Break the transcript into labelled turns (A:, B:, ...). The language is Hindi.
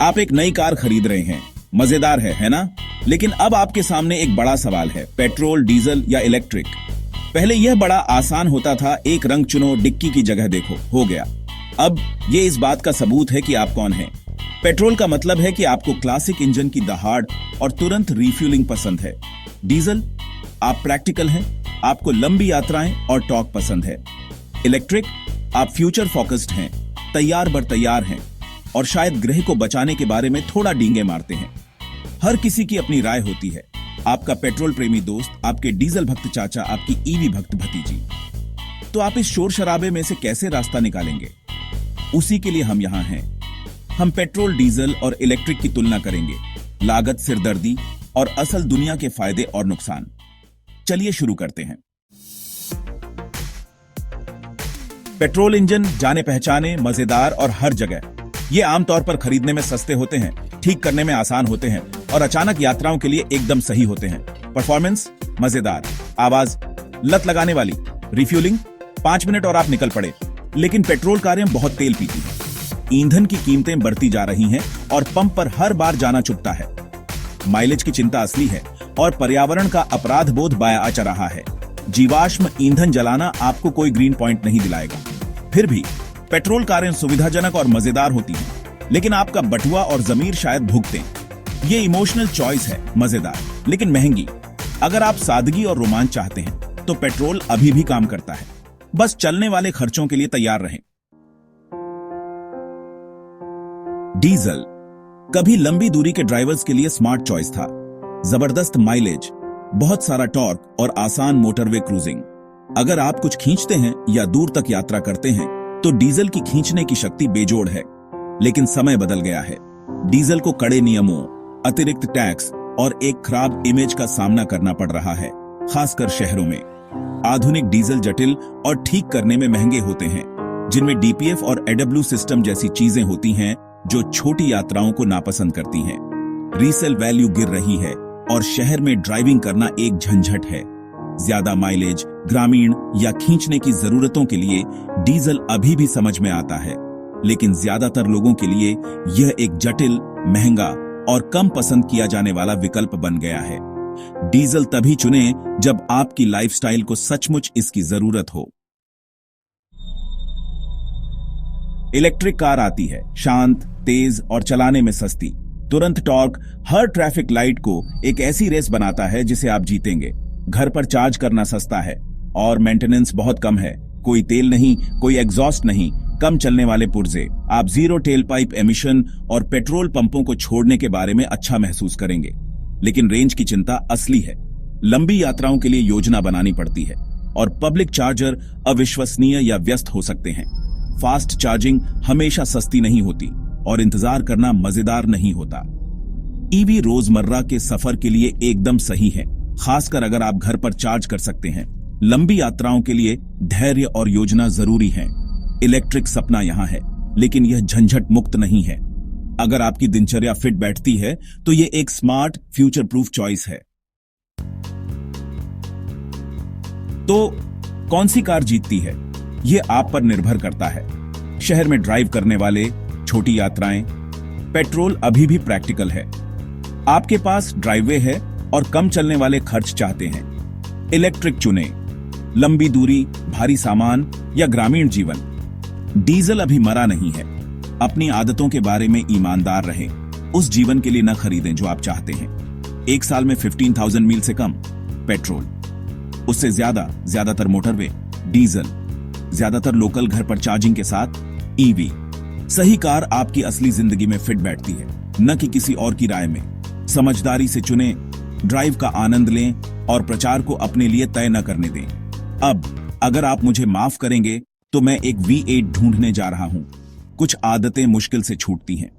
A: आप एक नई कार खरीद रहे हैं, मजेदार है ना? लेकिन अब आपके सामने एक बड़ा सवाल है, पेट्रोल, डीजल या इलेक्ट्रिक। पहले यह बड़ा आसान होता था, एक रंग चुनो, डिक्की की जगह देखो, हो गया। अब ये इस बात का सबूत है कि आप कौन हैं। पेट्रोल का मतलब है कि आपको क्लासिक इंजन की दहाड़ और तुरंत रिफ्यूलिंग पसंद है। डीजल, आप प्रैक्टिकल हैं, आपको लंबी यात्राएं और टॉर्क पसंद है। इलेक्ट्रिक, आप फ्यूचर फोकस्ड हैं, तैयार बर तैयार हैं और शायद ग्रह को बचाने के बारे में थोड़ा डींगे मारते हैं। हर किसी की अपनी राय होती है। आपका पेट्रोल प्रेमी दोस्त, आपके डीजल भक्त चाचा, आपकी ईवी भक्त भतीजी। तो आप इस शोर शराबे में से कैसे रास्ता निकालेंगे? उसी के लिए हम यहां हैं। हम पेट्रोल, डीजल और इलेक्ट्रिक की तुलना करेंगे, लागत, सिरदर्दी और असल दुनिया के फायदे और नुकसान। चलिए शुरू करते हैं। पेट्रोल इंजन जाने पहचाने, मजेदार और हर जगह। ये आमतौर पर खरीदने में सस्ते होते हैं, ठीक करने में आसान होते हैं और अचानक यात्राओं के लिए एकदम सही होते हैं। परफॉर्मेंस मजेदार, आवाज लत लगाने वाली, रिफ्यूलिंग 5 मिनट और आप निकल पड़े। लेकिन पेट्रोल कारें बहुत तेल पीती हैं, ईंधन की कीमतें बढ़ती जा रही हैं और पंप पर हर बार जाना चुभता है। माइलेज की चिंता असली है और पर्यावरण का अपराध बोध बाया आ रहा है। जीवाश्म ईंधन जलाना आपको कोई ग्रीन पॉइंट नहीं दिलाएगा। फिर भी पेट्रोल कारें सुविधाजनक और मजेदार होती हैं, लेकिन आपका बटुआ और जमीर शायद भुगतें। ये इमोशनल चॉइस है, मजेदार लेकिन महंगी। अगर आप सादगी और रोमांच चाहते हैं तो पेट्रोल अभी भी काम करता है, बस चलने वाले खर्चों के लिए तैयार रहें। डीजल कभी लंबी दूरी के ड्राइवर्स के लिए स्मार्ट चॉइस था। जबरदस्त माइलेज, बहुत सारा टॉर्क और आसान मोटरवे क्रूजिंग। अगर आप कुछ खींचते हैं या दूर तक यात्रा करते हैं तो डीजल की खींचने की शक्ति बेजोड़ है। लेकिन समय बदल गया है। डीजल को कड़े नियमों, अतिरिक्त टैक्स और एक खराब इमेज का सामना करना पड़ रहा है, खासकर शहरों में। आधुनिक डीजल जटिल और ठीक करने में महंगे होते हैं, जिनमें डीपीएफ और एडब्ल्यू सिस्टम जैसी चीजें होती हैं जो छोटी यात्राओं को नापसंद करती हैं। रीसेल वैल्यू गिर रही है और शहर में ड्राइविंग करना एक झंझट है। ज्यादा माइलेज, ग्रामीण या खींचने की जरूरतों के लिए डीजल अभी भी समझ में आता है, लेकिन ज्यादातर लोगों के लिए यह एक जटिल, महंगा और कम पसंद किया जाने वाला विकल्प बन गया है। डीजल तभी चुनें जब आपकी लाइफस्टाइल को सचमुच इसकी जरूरत हो। इलेक्ट्रिक कार आती है, शांत, तेज और चलाने में सस्ती। तुरंत टॉर्क हर ट्रैफिक लाइट को एक ऐसी रेस बनाता है जिसे आप जीतेंगे। घर पर चार्ज करना सस्ता है और मेंटेनेंस बहुत कम है। कोई तेल नहीं, कोई एग्जॉस्ट नहीं, कम चलने वाले पुर्जे। आप जीरो टेल पाइप एमिशन और पेट्रोल पंपों को छोड़ने के बारे में अच्छा महसूस करेंगे। लेकिन रेंज की चिंता असली है। लंबी यात्राओं के लिए योजना बनानी पड़ती है और पब्लिक चार्जर अविश्वसनीय या व्यस्त हो सकते हैं। फास्ट चार्जिंग हमेशा सस्ती नहीं होती और इंतजार करना मजेदार नहीं होता। ईवी रोजमर्रा के सफर के लिए एकदम सही है, खासकर अगर आप घर पर चार्ज कर सकते हैं। लंबी यात्राओं के लिए धैर्य और योजना जरूरी है। इलेक्ट्रिक सपना यहां है, लेकिन यह झंझट मुक्त नहीं है। अगर आपकी दिनचर्या फिट बैठती है तो यह एक स्मार्ट, फ्यूचर प्रूफ चॉइस है। तो कौन सी कार जीतती है, यह आप पर निर्भर करता है। शहर में ड्राइव करने वाले, छोटी यात्राएं, पेट्रोल अभी भी प्रैक्टिकल है। आपके पास ड्राइववे है और कम चलने वाले खर्च चाहते हैं। इलेक्ट्रिक चुनें, लंबी दूरी, भारी सामान या ग्रामीण जीवन। डीजल अभी मरा नहीं है। अपनी आदतों के बारे में ईमानदार रहें। उस जीवन के लिए न खरीदें जो आप चाहते हैं। एक साल में 15,000 मील से कम पेट्रोल, उससे ज्यादातर मोटरवे, डीजल, ज्यादातर लोकल घर पर चार्जिंग के साथ ईवी। सही कार आपकी असली जिंदगी में फिट बैठती है, न कि किसी और की राय में। समझदारी से चुनें, ड्राइव का आनंद लें और प्रचार को अपने लिए तय न करने दें। अब अगर आप मुझे माफ करेंगे तो मैं एक V8 ढूंढने जा रहा हूं। कुछ आदतें मुश्किल से छूटती हैं।